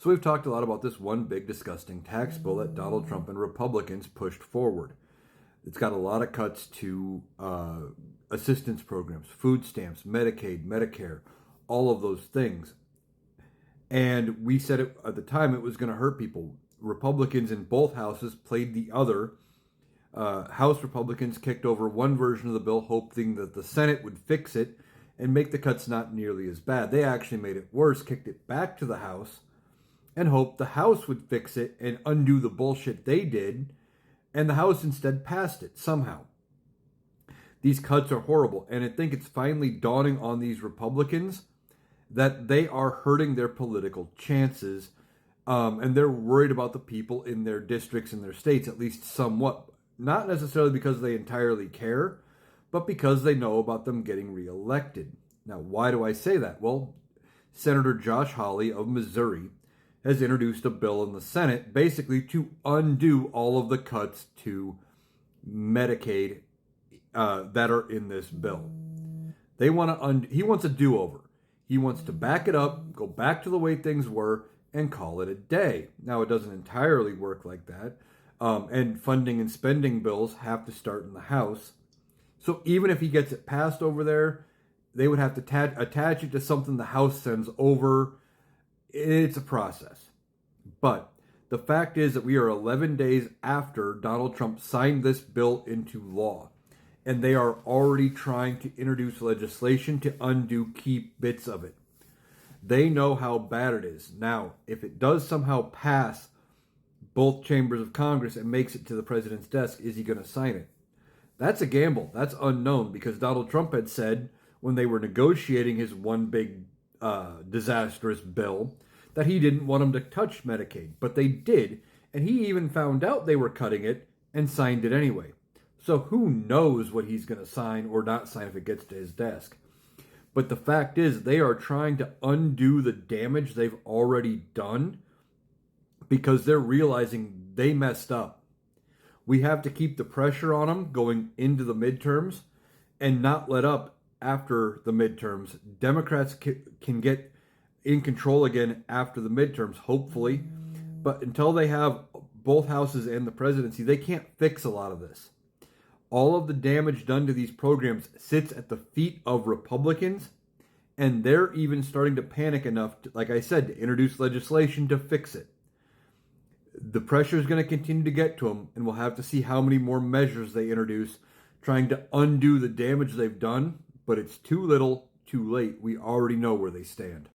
So we've talked a lot about this one big disgusting tax bill that Donald Trump and Republicans pushed forward. It's got a lot of cuts to assistance programs, food stamps, Medicaid, Medicare, all of those things. And we said it, at the time it was going to hurt people. Republicans in both houses played the other. House Republicans kicked over one version of the bill, hoping that the Senate would fix it and make the cuts not nearly as bad. They actually made it worse, kicked it back to the House, and hoped the House would fix it and undo the bullshit they did, and the House instead passed it somehow. These cuts are horrible, and I think it's finally dawning on these Republicans that they are hurting their political chances, and they're worried about the people in their districts and their states, at least somewhat. Not necessarily because they entirely care, but because they know about them getting reelected. Now, why do I say that? Well, Senator Josh Hawley of Missouri has introduced a bill in the Senate basically to undo all of the cuts to Medicaid that are in this bill. They want to he wants a do-over. He wants to back it up, go back to the way things were, and call it a day. Now, it doesn't entirely work like that. And funding and spending bills have to start in the House. So even if he gets it passed over there, they would have to attach it to something the House sends over. It's a process. But the fact is that we are 11 days after Donald Trump signed this bill into law. And they are already trying to introduce legislation to undo key bits of it. They know how bad it is. Now, if it does somehow pass both chambers of Congress and makes it to the president's desk, is he going to sign it? That's a gamble. That's unknown, because Donald Trump had said when they were negotiating his one big disastrous bill that he didn't want him to touch Medicaid. But they did, and he even found out they were cutting it and signed it anyway. So who knows what he's going to sign or not sign if it gets to his desk. But the fact is, they are trying to undo the damage they've already done because they're realizing they messed up. We have to keep the pressure on them going into the midterms and not let up after the midterms. Democrats can get in control again after the midterms, hopefully. But until they have both houses and the presidency, they can't fix a lot of this. All of the damage done to these programs sits at the feet of Republicans, and they're even starting to panic enough, to, like I said, to introduce legislation to fix it. The pressure is going to continue to get to them, and we'll have to see how many more measures they introduce trying to undo the damage they've done, but it's too little, too late. We already know where they stand.